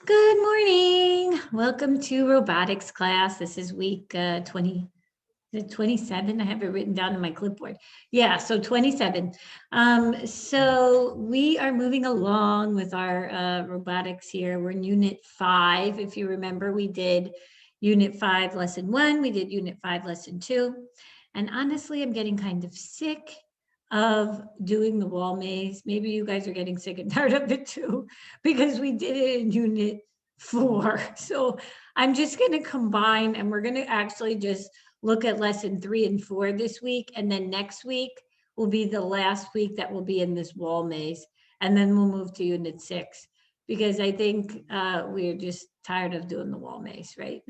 Good morning. Welcome to robotics class. This is week 20, 27. I have it written down in my clipboard. Yeah, so 27. So we are moving along with our robotics here. We're in unit 5. If you remember, we did unit 5, lesson 1. We did unit 5, lesson 2. And honestly, I'm getting kind of sick of doing the wall maze. Maybe you guys are getting sick and tired of it too, because we did it in unit 4. So I'm just going to combine, and we're going to actually just look at lesson 3 and 4 this week. And then next week will be the last week that will be in this wall maze. And then we'll move to unit 6, because I think we're just tired of doing the wall maze, right?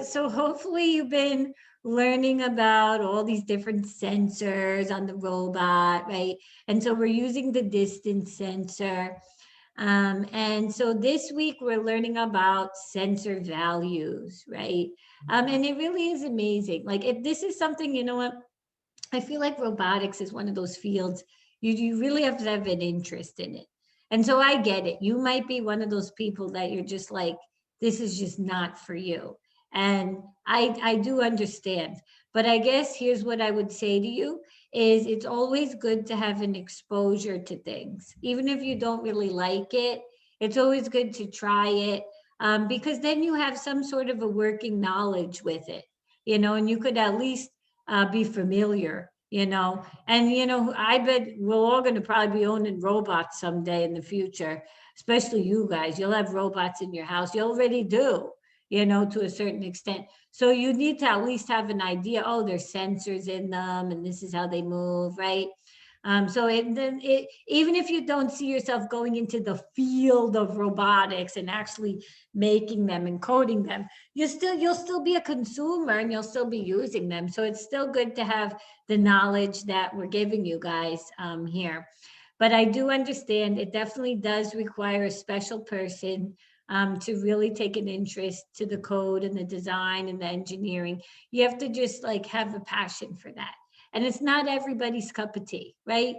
So hopefully you've been learning about all these different sensors on the robot, right? And so we're using the distance sensor. And so this week we're learning about sensor values, right? And it really is amazing. Like if this is something, you know what, I feel like robotics is one of those fields you really have to have an interest in it. And so I get it. You might be one of those people that you're just like, this is just not for you. And I do understand. But I guess here's what I would say to you is it's always good to have an exposure to things. Even if you don't really like it, it's always good to try it, because then you have some sort of a working knowledge with it, and you could at least be familiar, and I bet we're all going to probably be owning robots someday in the future, especially you guys. You'll have robots in your house. You already do, to a certain extent. So you need to at least have an idea. Oh, there's sensors in them, and this is how they move, right? Even if you don't see yourself going into the field of robotics and actually making them and coding them, you'll still be a consumer and you'll still be using them. So it's still good to have the knowledge that we're giving you guys here. But I do understand it definitely does require a special person to really take an interest to the code and the design and the engineering. You have to just like have a passion for that. And it's not everybody's cup of tea, right?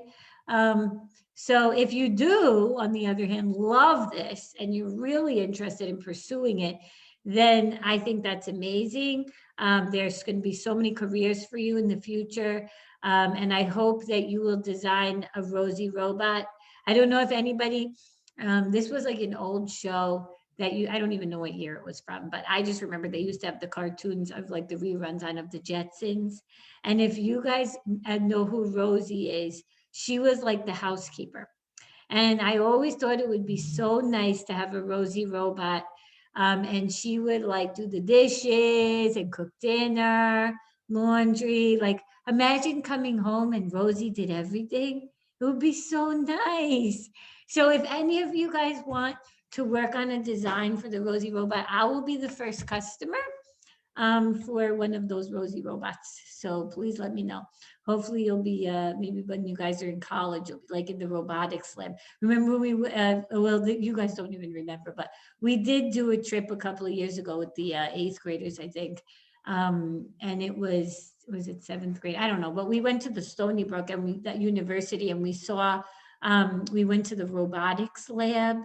So if you do, on the other hand, love this and you're really interested in pursuing it, then I think that's amazing. There's going to be so many careers for you in the future. And I hope that you will design a Rosie robot. I don't know if anybody, this was like an old show I don't even know what year it was from, but I just remember they used to have the cartoons of like the reruns on of the Jetsons. And if you guys know who Rosie is, she was like the housekeeper. And I always thought it would be so nice to have a Rosie robot. And she would like do the dishes and cook dinner, laundry. Like imagine coming home and Rosie did everything. It would be so nice. So if any of you guys want to work on a design for the Rosie robot, I will be the first customer for one of those Rosie robots. So please let me know. Hopefully you'll be, maybe when you guys are in college, you'll be like in the robotics lab. Remember you guys don't even remember, but we did do a trip a couple of years ago with the 8th graders, I think. And it was it 7th grade? I don't know, but we went to the Stony Brook and that university, and we saw, we went to the robotics lab,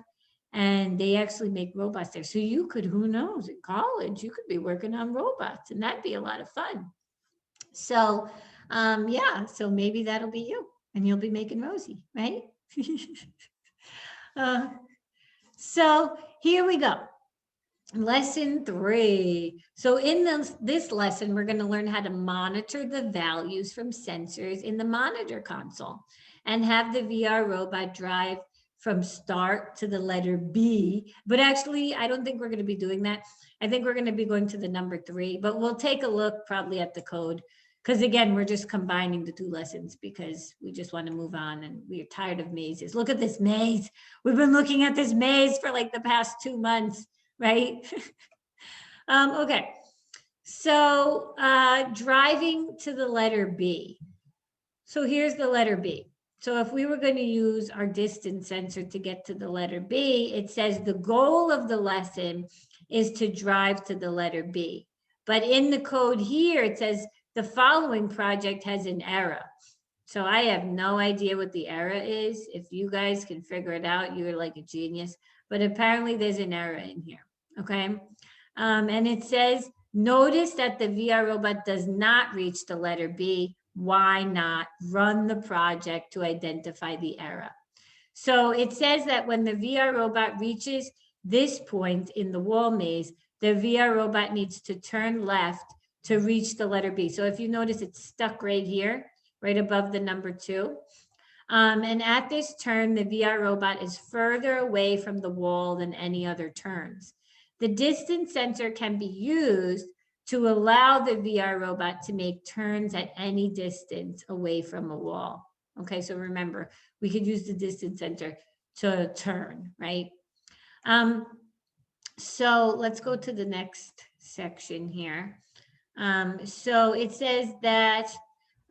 and they actually make robots there. So you could, who knows, in college, you could be working on robots, and that'd be a lot of fun. So, yeah, so maybe that'll be you, and you'll be making Rosie, right? uh, so here we go. Lesson 3. So in this lesson, we're going to learn how to monitor the values from sensors in the monitor console and have the VR robot drive from start to the letter B. But actually, I don't think we're going to be doing that. I think we're going to be going to the number 3, but we'll take a look probably at the code. Because again, we're just combining the 2 lessons because we just want to move on and we're tired of mazes. Look at this maze. We've been looking at this maze for like the past 2 months, right? Okay. So driving to the letter B. So here's the letter B. So if we were going to use our distance sensor to get to the letter B, it says the goal of the lesson is to drive to the letter B. But in the code here, it says the following project has an error. So I have no idea what the error is. If you guys can figure it out, you're like a genius. But apparently there's an error in here, okay? And it says, notice that the VR robot does not reach the letter B. Why not? Run the project to identify the error. So it says that when the VR robot reaches this point in the wall maze, the VR robot needs to turn left to reach the letter B. So if you notice, it's stuck right here, right above the number 2. And at this turn, the VR robot is further away from the wall than any other turns. The distance sensor can be used to allow the VR robot to make turns at any distance away from a wall. Okay, so remember, we could use the distance sensor to turn, right? So let's go to the next section here. So it says that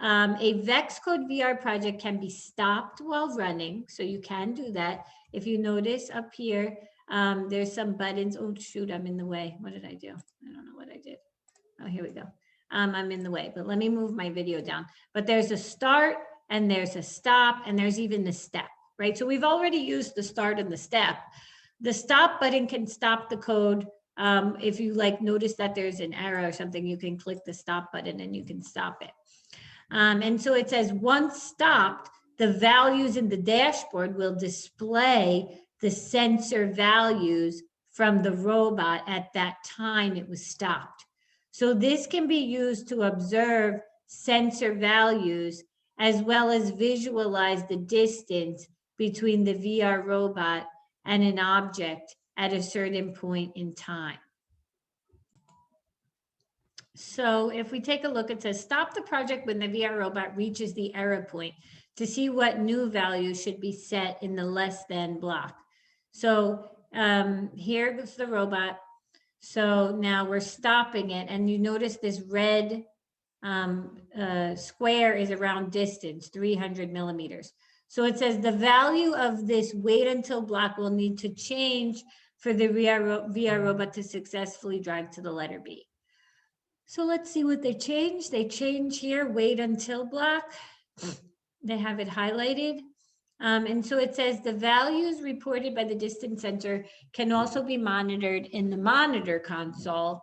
a VEX Code VR project can be stopped while running. So you can do that. If you notice up here, there's some buttons. Oh, shoot, I'm in the way. What did I do? I don't know what I did. Oh, here we go. I'm in the way, but let me move my video down. But there's a start and there's a stop and there's even the step, right? So we've already used the start and the step. The stop button can stop the code. If you like notice that there's an error or something, you can click the stop button and you can stop it. And so it says once stopped, the values in the dashboard will display the sensor values from the robot at that time it was stopped. So this can be used to observe sensor values as well as visualize the distance between the VR robot and an object at a certain point in time. So if we take a look, it says stop the project when the VR robot reaches the error point to see what new value should be set in the less than block. So here goes the robot. So now we're stopping it, and you notice this red square is around distance, 300 millimeters. So it says the value of this wait until block will need to change for the VR robot to successfully drive to the letter B. So let's see what they changed. They change here, wait until block. They have it highlighted. And so it says the values reported by the distance sensor can also be monitored in the monitor console.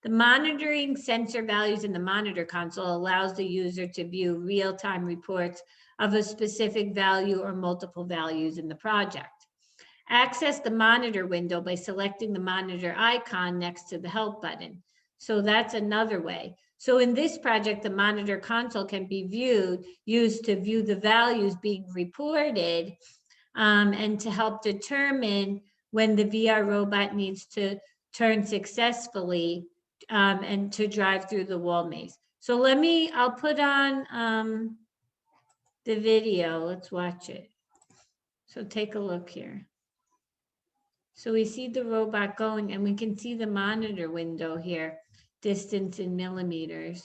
The monitoring sensor values in the monitor console allows the user to view real-time reports of a specific value or multiple values in the project. Access the monitor window by selecting the monitor icon next to the help button. So that's another way. So in this project, the monitor console can be used to view the values being reported and to help determine when the VR robot needs to turn successfully and to drive through the wall maze. So I'll put on the video. Let's watch it. So take a look here. So we see the robot going and we can see the monitor window here, distance in millimeters.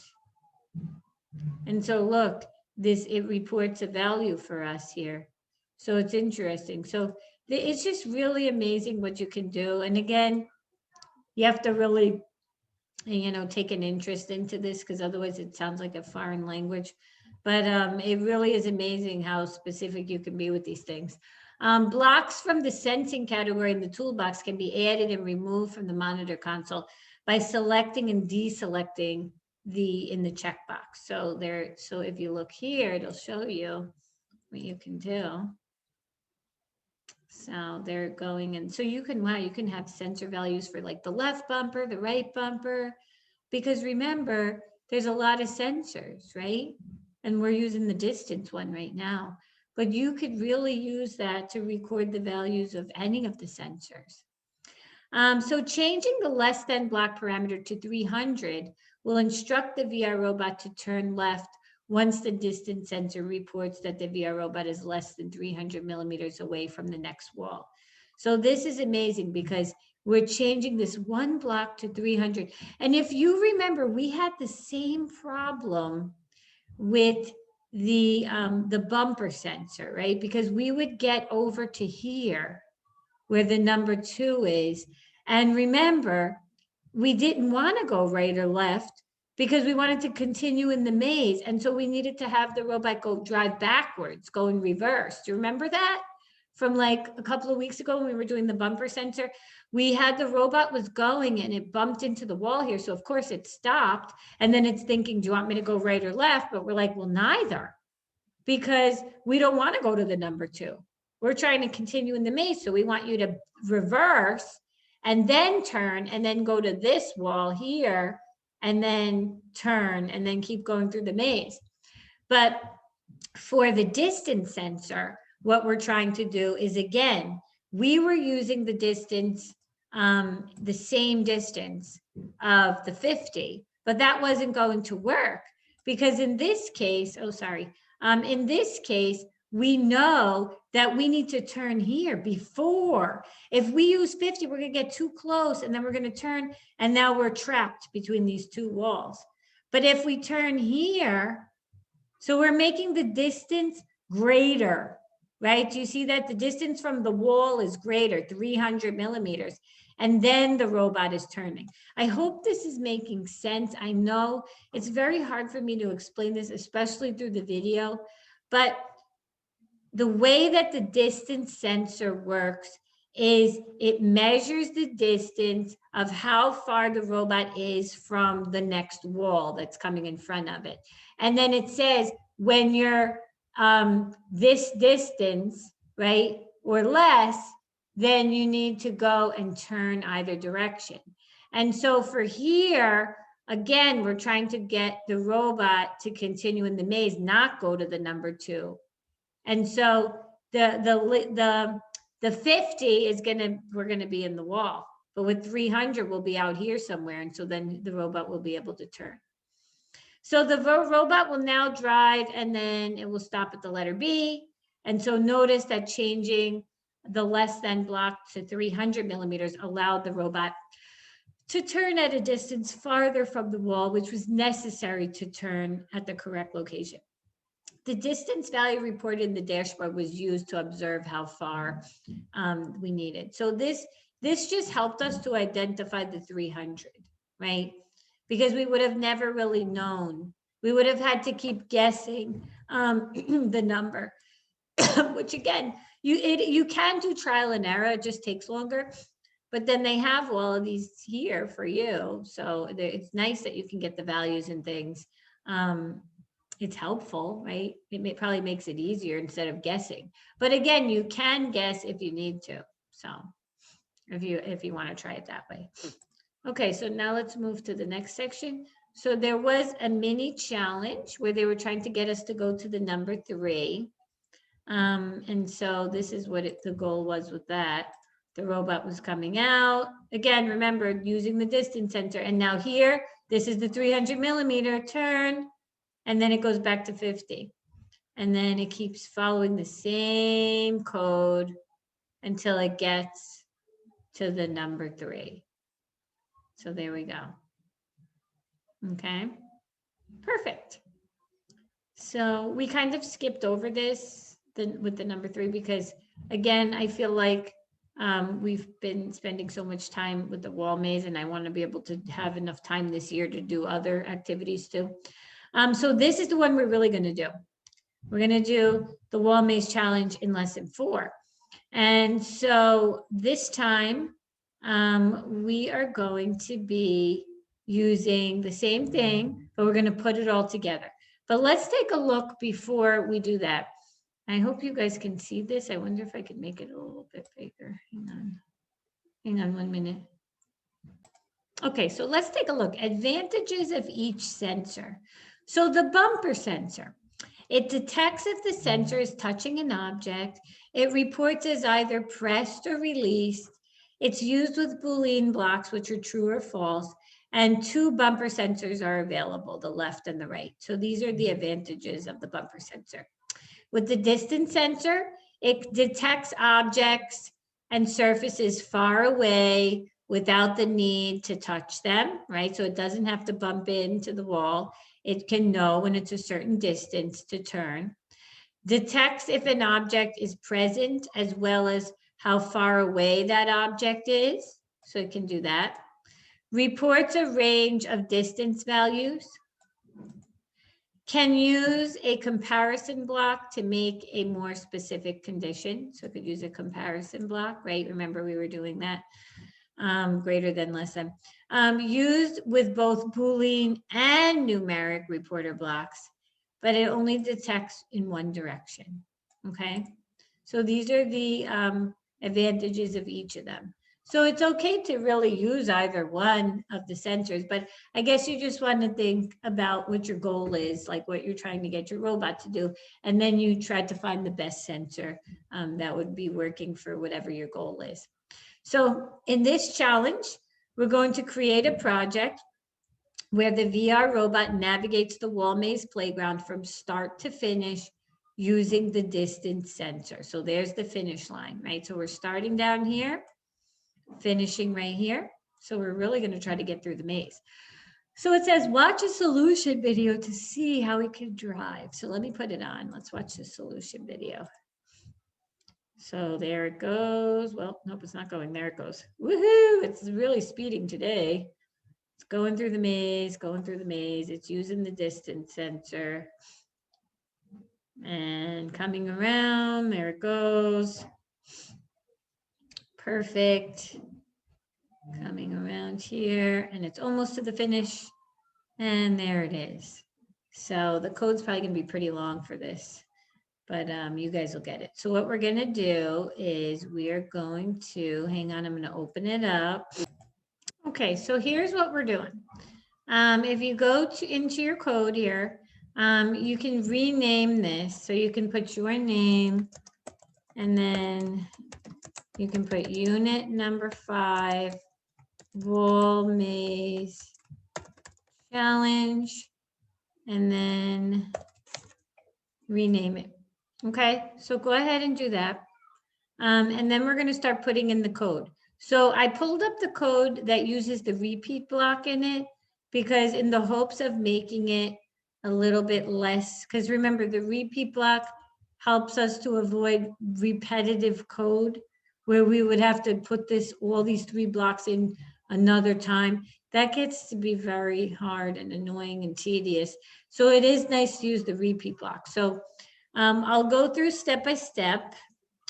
And so look, it reports a value for us here. So it's interesting. So it's just really amazing what you can do. And again, you have to really, take an interest into this because otherwise it sounds like a foreign language. But it really is amazing how specific you can be with these things. Blocks from the sensing category in the toolbox can be added and removed from the monitor console by selecting and deselecting in the checkbox. So if you look here, it'll show you what you can do. So they're going in. So you can have sensor values for like the left bumper, the right bumper, because remember, there's a lot of sensors, right? And we're using the distance one right now. But you could really use that to record the values of any of the sensors. So changing the less than block parameter to 300 will instruct the VR robot to turn left once the distance sensor reports that the VR robot is less than 300 millimeters away from the next wall. So this is amazing because we're changing this one block to 300. And if you remember, we had the same problem with the bumper sensor, right? Because we would get over to here where the number 2 is. And remember, we didn't want to go right or left. because we wanted to continue in the maze. And so we needed to have the robot drive backwards, go in reverse. Do you remember that? From like a couple of weeks ago when we were doing the bumper sensor, we had the robot was going and it bumped into the wall here. So of course it stopped. And then it's thinking, do you want me to go right or left? But we're like, well, neither, because we don't want to go to the number 2. We're trying to continue in the maze. So we want you to reverse and then turn and then go to this wall here and then turn and then keep going through the maze. But for the distance sensor, what we're trying to do is, again, we were using the distance, the same distance of the 50, but that wasn't going to work because in this case, in this case, we know that we need to turn here before. If we use 50, we're going to get too close and then we're going to turn and now we're trapped between these 2 walls. But if we turn here, so we're making the distance greater, right? Do you see that the distance from the wall is greater, 300 millimeters, and then the robot is turning. I hope this is making sense. I know it's very hard for me to explain this, especially through the video, but the way that the distance sensor works is it measures the distance of how far the robot is from the next wall that's coming in front of it. And then it says, when you're this distance, right, or less, then you need to go and turn either direction. And so for here, again, we're trying to get the robot to continue in the maze, not go to the number 2. And so the 50 is we're gonna be in the wall, but with 300, we'll be out here somewhere. And so then the robot will be able to turn. So the robot will now drive and then it will stop at the letter B. And so notice that changing the less than block to 300 millimeters allowed the robot to turn at a distance farther from the wall, which was necessary to turn at the correct location. The distance value reported in the dashboard was used to observe how far we needed. So this just helped us to identify the 300, right? Because we would have never really known. We would have had to keep guessing the number, which again, you can do trial and error, it just takes longer. But then they have all of these here for you. So it's nice that you can get the values and things. It's helpful, right? It probably makes it easier instead of guessing. But again, you can guess if you need to. So if you want to try it that way. Okay, so now let's move to the next section. So there was a mini challenge where they were trying to get us to go to the number 3. And so this is what the goal was with that. The robot was coming out. Again, remember, using the distance sensor. And now here, this is the 300 millimeter turn. And then it goes back to 50. And then it keeps following the same code until it gets to the number 3. So there we go. Okay, perfect. So we kind of skipped over this with the number 3 because, again, I feel like we've been spending so much time with the wall maze and I want to be able to have enough time this year to do other activities too. So this is the one we're really going to do. We're going to do the wall maze challenge in lesson 4. And so this time we are going to be using the same thing, but we're going to put it all together. But let's take a look before we do that. I hope you guys can see this. I wonder if I could make it a little bit bigger. Hang on 1 minute. Okay, so let's take a look. Advantages of each sensor. So the bumper sensor, it detects if the sensor is touching an object. It reports as either pressed or released. It's used with Boolean blocks, which are true or false. And 2 bumper sensors are available, the left and the right. So these are the advantages of the bumper sensor. With the distance sensor, it detects objects and surfaces far away without the need to touch them, right? So it doesn't have to bump into the wall. It can know when it's a certain distance to turn. Detects if an object is present as well as how far away that object is. So it can do that. reports a range of distance values, can use a comparison block to make a more specific condition. So it could use a comparison block, right? Remember we were doing that, greater than, less than. Used with both Boolean and numeric reporter blocks, but it only detects in one direction, okay? So these are the advantages of each of them. So it's okay to really use either one of the sensors, but I guess you just want to think about what your goal is, like what you're trying to get your robot to do, and then you try to find the best sensor that would be working for whatever your goal is. So in this challenge, we're going to create a project where the VR robot navigates the wall maze playground from start to finish using the distance sensor. So there's the finish line, right? So we're starting down here, finishing right here. So we're really going to try to get through the maze. So it says, watch a solution video to see how it can drive. So let me put it on. Let's watch the solution video. So there it goes. Well, nope, it's not going. There it goes. Woohoo! It's really speeding today. It's going through the maze, going through the maze. It's using the distance sensor. And coming around, there it goes. Perfect. Coming around here, and it's almost to the finish. And there it is. So the code's probably going to be pretty long for this, but you guys will get it. So what we're going to do is we are going to, hang on, I'm going to open it up. Okay, so here's what we're doing. If you go into your code here, you can rename this. So you can put your name, and then you can put unit number 5, wall maze challenge, and then rename it. Okay, so go ahead and do that. And then we're going to start putting in the code. So I pulled up the code that uses the repeat block in it, because in the hopes of making it a little bit less, because remember the repeat block helps us to avoid repetitive code where we would have to put all these 3 blocks in another time. That gets to be very hard and annoying and tedious. So it is nice to use the repeat block. So I'll go through step by step.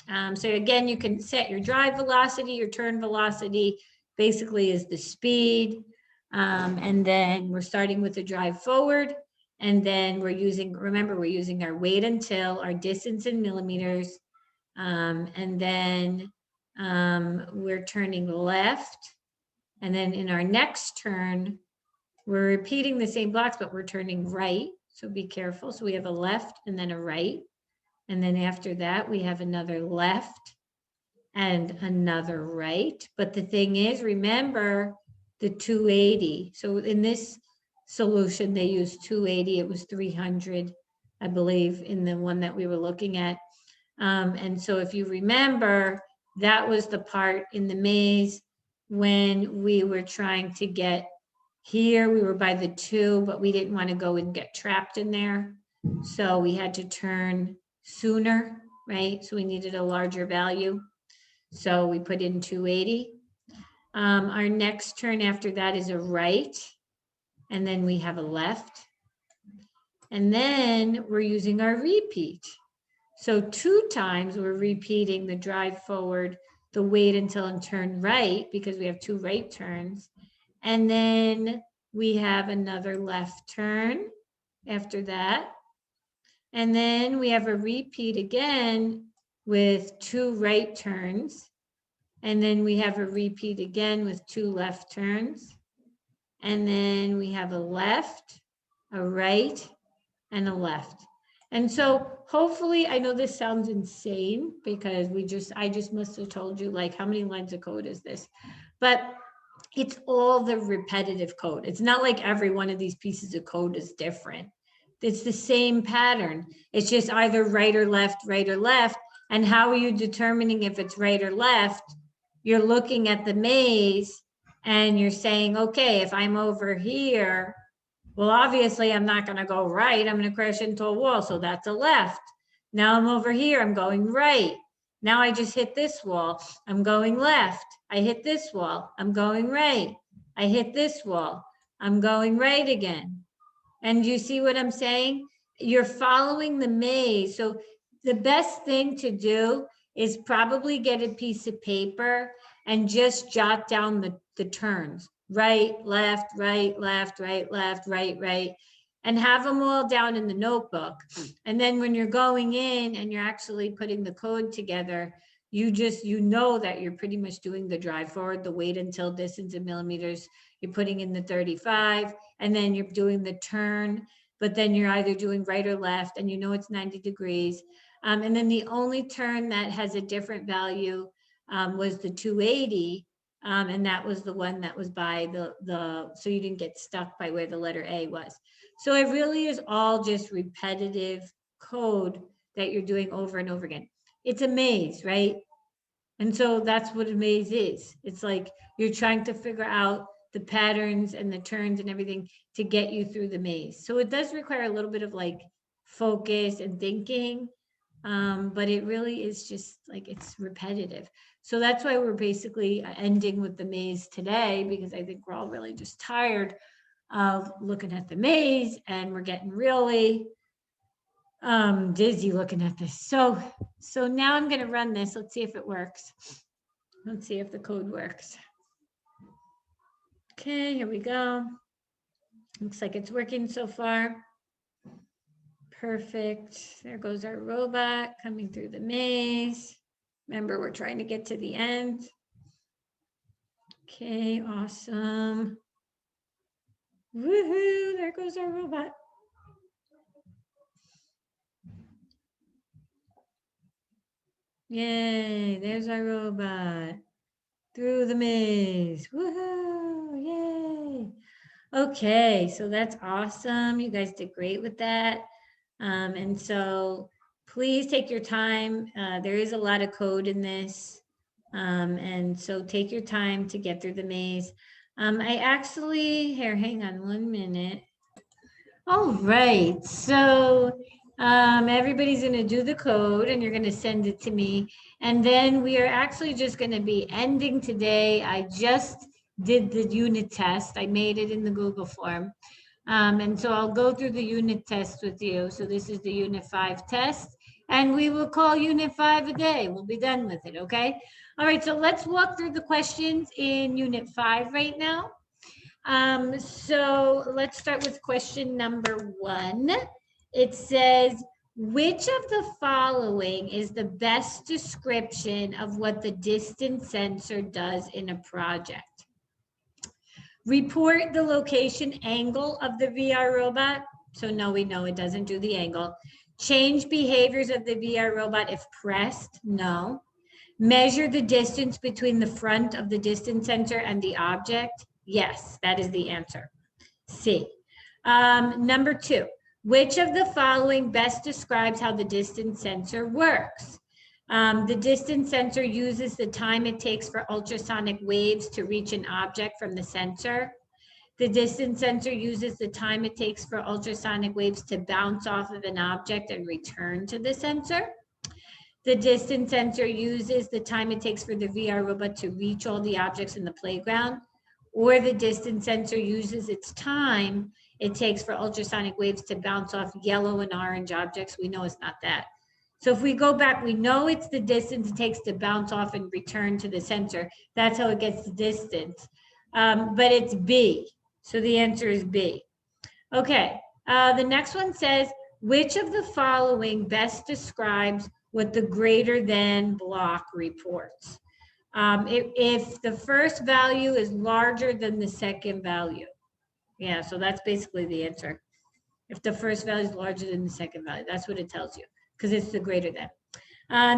So again, you can set your drive velocity, your turn velocity, basically is the speed. And then we're starting with the drive forward. And then we're using, remember, we're using our wait until, our distance in millimeters. And then we're turning left. And then in our next turn, we're repeating the same blocks, but we're turning right. So be careful. So we have a left and then a right. And then after that, we have another left and another right. But the thing is, remember the 280. So in this solution, they used 280. It was 300, I believe, in the one that we were looking at. And so if you remember, that was the part in the maze when we were trying to get here. We were by the 2, but we didn't want to go and get trapped in there. So we had to turn sooner, right? So we needed a larger value. So we put in 280. Our next turn after that is a right. And then we have a left. And then we're using our repeat. So 2 times we're repeating the drive forward, the wait until and turn right, because we have 2 right turns. And then we have another left turn after that. And then we have a repeat again with 2 right turns. And then we have a repeat again with 2 left turns. And then we have a left, a right, and a left. And so hopefully, I know this sounds insane because I just must have told you, like, how many lines of code is this? But it's all the repetitive code. It's not like every one of these pieces of code is different. It's the same pattern. It's just either right or left, right or left. And how are you determining if it's right or left? You're looking at the maze and you're saying, okay, if I'm over here, well, obviously I'm not going to go right. I'm going to crash into a wall. So that's a left. Now I'm over here. I'm going right. Now I just hit this wall. I'm going left. I hit this wall. I'm going right. I hit this wall. I'm going right again. And you see what I'm saying? You're following the maze. So the best thing to do is probably get a piece of paper and just jot down the turns. Right, left, right, left, right, left, right, right. And have them all down in the notebook. And then when you're going in and you're actually putting the code together, you know that you're pretty much doing the drive forward, the wait until distance in millimeters. You're putting in the 35, and then you're doing the turn, but then you're either doing right or left, and you know it's 90 degrees. And then the only turn that has a different value was the 280, and that was the one that was by so you didn't get stuck by where the letter A was. So it really is all just repetitive code that you're doing over and over again. It's a maze, right? And so that's what a maze is. It's like you're trying to figure out the patterns and the turns and everything to get you through the maze. So it does require a little bit of like focus and thinking, but it really is just like it's repetitive. So that's why we're basically ending with the maze today, because I think we're all really just tired of looking at the maze, and we're getting really dizzy looking at this. So now I'm going to run this. Let's see if it works. Let's see if the code works. Okay, here we go. Looks like it's working so far. Perfect. There goes our robot coming through the maze. Remember, we're trying to get to the end. Okay, awesome. Woohoo, there goes our robot. Yay, there's our robot through the maze. Woohoo, yay. Okay, so that's awesome. You guys did great with that. And so please take your time. There is a lot of code in this. And so take your time to get through the maze. I actually, here, hang on 1 minute. All right, so everybody's going to do the code and you're going to send it to me. And then we are actually just going to be ending today. I just did the unit test. I made it in the Google form. And so I'll go through the unit test with you. So this is the Unit 5 test. And we will call Unit 5 a day. We'll be done with it, okay? All right, so let's walk through the questions in Unit 5 right now. So let's start with question number 1. It says, which of the following is the best description of what the distance sensor does in a project? Report the location angle of the VR robot. So no, we know it doesn't do the angle. Change behaviors of the VR robot if pressed. No. Measure the distance between the front of the distance sensor and the object. Yes, that is the answer. C. Number 2, which of the following best describes how the distance sensor works? The distance sensor uses the time it takes for ultrasonic waves to reach an object from the sensor. The distance sensor uses the time it takes for ultrasonic waves to bounce off of an object and return to the sensor. The distance sensor uses the time it takes for the VR robot to reach all the objects in the playground. Or the distance sensor uses its time it takes for ultrasonic waves to bounce off yellow and orange objects. We know it's not that. So if we go back, we know it's the distance it takes to bounce off and return to the sensor. That's how it gets the distance. But it's B. So the answer is B. Okay, the next one says, which of the following best describes what the greater than block reports? If the first value is larger than the second value. Yeah, so that's basically the answer. If the first value is larger than the second value, that's what it tells you, because it's the greater than.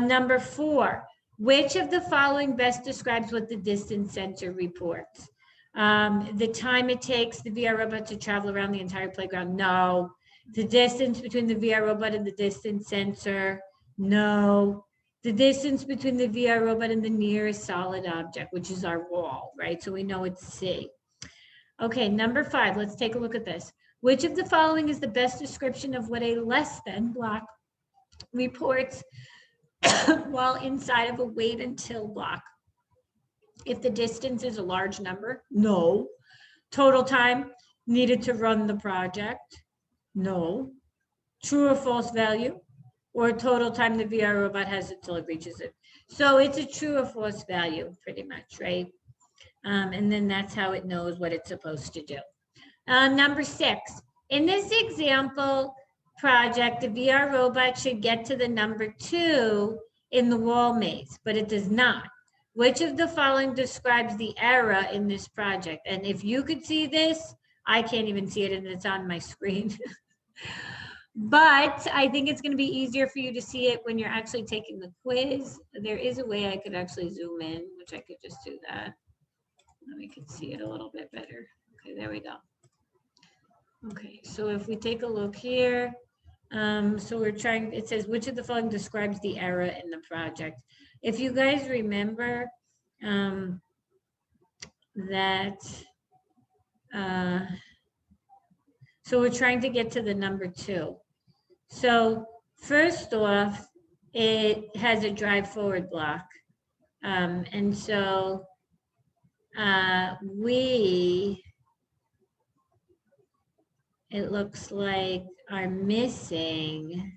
Number 4, which of the following best describes what the distance sensor reports? The time it takes the VR robot to travel around the entire playground? No. The distance between the VR robot and the distance sensor? No. The distance between the VR robot and the nearest solid object, which is our wall, right? So we know it's C. Okay, number 5, let's take a look at this. Which of the following is the best description of what a less than block reports while inside of a wait until block? If the distance is a large number? No. Total time needed to run the project, no. True or false value, or total time the VR robot has until it reaches it. So it's a true or false value, pretty much, right? And then that's how it knows what it's supposed to do. Number 6, in this example project, the VR robot should get to the number 2 in the wall maze, but it does not. Which of the following describes the error in this project? And if you could see this, I can't even see it and it's on my screen. But I think it's going to be easier for you to see it when you're actually taking the quiz. There is a way I could actually zoom in, which I could just do that. Then we can see it a little bit better. Okay, there we go. Okay, so if we take a look here, so we're trying, it says, which of the following describes the error in the project? If you guys remember so we're trying to get to the number 2. So first off, it has a drive forward block. And so it looks like are missing.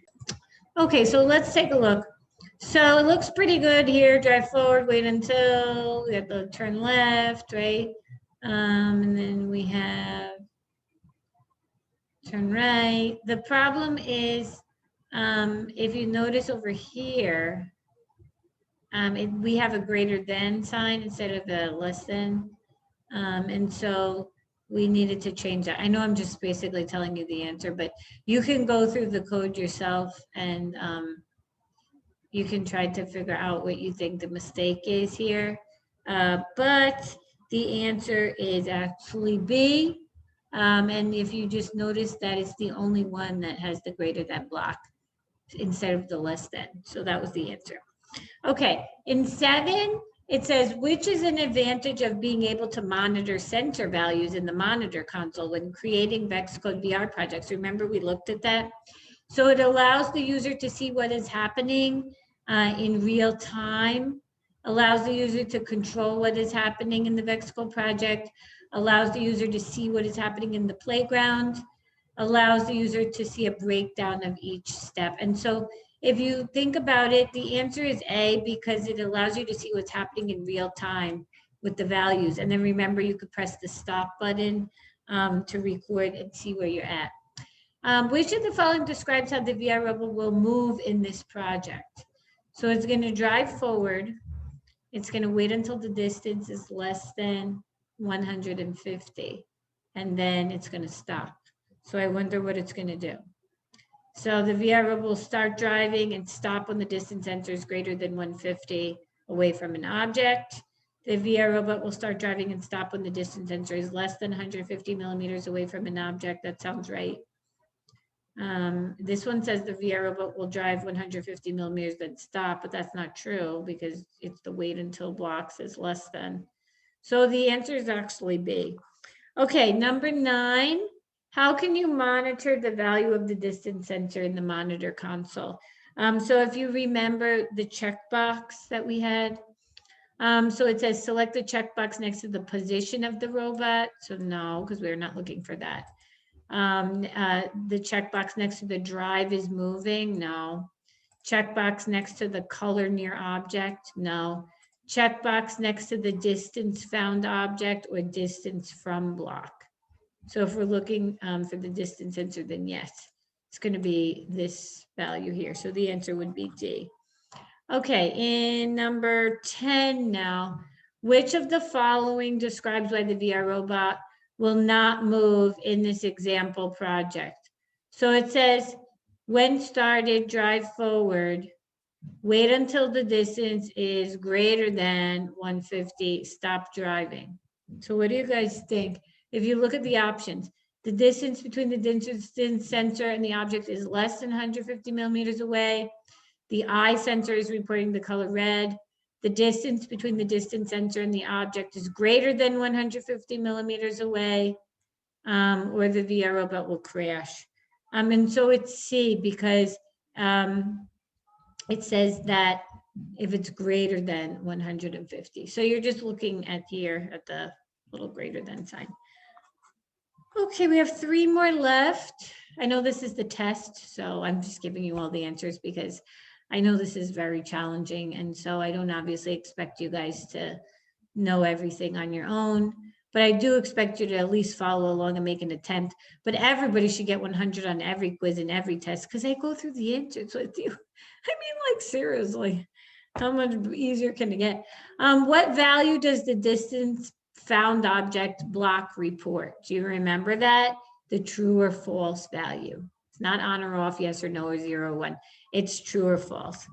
Okay, so let's take a look. So it looks pretty good here. Drive forward, wait until, we have to turn left, right? And then we have turn right. The problem is, if you notice over here, we have a greater than sign instead of a less than. And so we needed to change that. I know I'm just basically telling you the answer, but you can go through the code yourself and you can try to figure out what you think the mistake is here. But the answer is actually B. And if you just notice that it's the only one that has the greater than block instead of the less than. So that was the answer. Okay, in 7, it says, which is an advantage of being able to monitor sensor values in the monitor console when creating VexCode VR projects? Remember, we looked at that. So it allows the user to see what is happening in real time, allows the user to control what is happening in the VexCode project, allows the user to see what is happening in the playground, allows the user to see a breakdown of each step. And so if you think about it, the answer is A, because it allows you to see what's happening in real time with the values. And then remember, you could press the stop button to record and see where you're at. Which of the following describes how the VR robot will move in this project? So it's going to drive forward. It's going to wait until the distance is less than 150. And then it's going to stop. So I wonder what it's going to do. So the VR robot will start driving and stop when the distance sensor is greater than 150 away from an object. The VR robot will start driving and stop when the distance sensor is less than 150 millimeters away from an object. That sounds right. This one says the VR robot will drive 150 millimeters then stop, but that's not true because it's the wait until block says less than. So the answer is actually B. Okay, number 9. How can you monitor the value of the distance sensor in the monitor console? So if you remember the checkbox that we had, so it says select the checkbox next to the position of the robot. So no, because we're not looking for that. The checkbox next to the drive is moving. No. Checkbox next to the color near object. No. Checkbox next to the distance found object or distance from block. So if we're looking for the distance sensor, then yes, it's going to be this value here. So the answer would be D. Okay, in number 10 now, which of the following describes why the VR robot will not move in this example project? So it says, when started, drive forward, wait until the distance is greater than 150, stop driving. So what do you guys think? If you look at the options, the distance between the distance sensor and the object is less than 150 millimeters away. The eye sensor is reporting the color red. The distance between the distance sensor and the object is greater than 150 millimeters away, or the VR robot will crash. And so it's C because it says that if it's greater than 150. So you're just looking at here at the little greater than sign. Okay, we have 3 more left. I know this is the test, so I'm just giving you all the answers because I know this is very challenging. And so I don't obviously expect you guys to know everything on your own, but I do expect you to at least follow along and make an attempt. But everybody should get 100 on every quiz and every test because I go through the answers with you. I mean, like, seriously, how much easier can it get? What value does the distance found object block report? Do you remember that? The true or false value. It's not on or off, yes or no, or 0 or 1. It's true or false.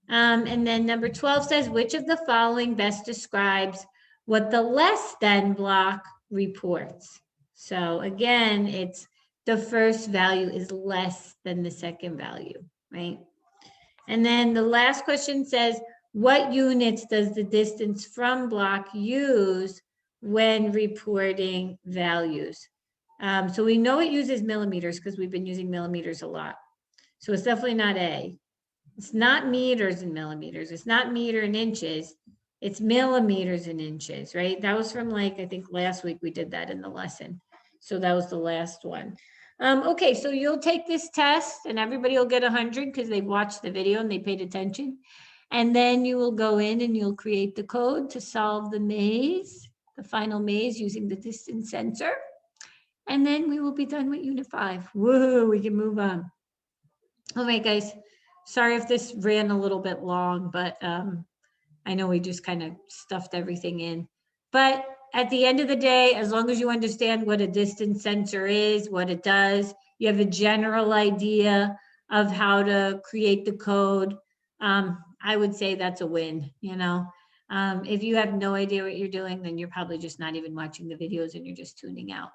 And then number 12 says, which of the following best describes what the less than block reports? So again, it's the first value is less than the second value, right? And then the last question says, what units does the distance from block use when reporting values? So we know it uses millimeters because we've been using millimeters a lot. So it's definitely not A. It's not meters and millimeters. It's not meter and inches. It's millimeters and inches, right? That was from like, I think last week we did that in the lesson. So that was the last one. Okay, so you'll take this test and everybody will get 100 because they watched the video and they paid attention. And then you will go in and you'll create the code to solve the maze, the final maze using the distance sensor. And then we will be done with Unit 5. Whoa, we can move on. All right, guys. Sorry if this ran a little bit long, but I know we just kind of stuffed everything in. But at the end of the day, as long as you understand what a distance sensor is, what it does, you have a general idea of how to create the code, I would say that's a win, you know. If you have no idea what you're doing, then you're probably just not even watching the videos and you're just tuning out.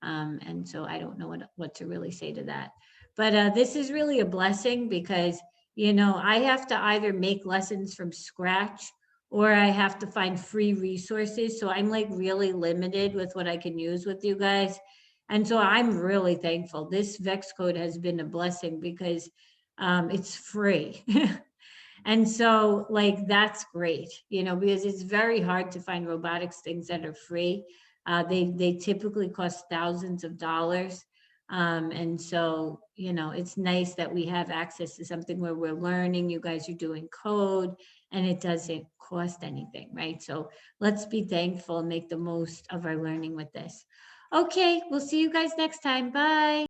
And so I don't know what to really say to that. But this is really a blessing because, you know, I have to either make lessons from scratch or I have to find free resources. So I'm like really limited with what I can use with you guys. And so I'm really thankful. This Vex code has been a blessing because it's free. And so like that's great, you know, because it's very hard to find robotics things that are free. They typically cost thousands of dollars. And so, you know, it's nice that we have access to something where we're learning, you guys are doing code and it doesn't cost anything, right? So let's be thankful and make the most of our learning with this. Okay, we'll see you guys next time. Bye.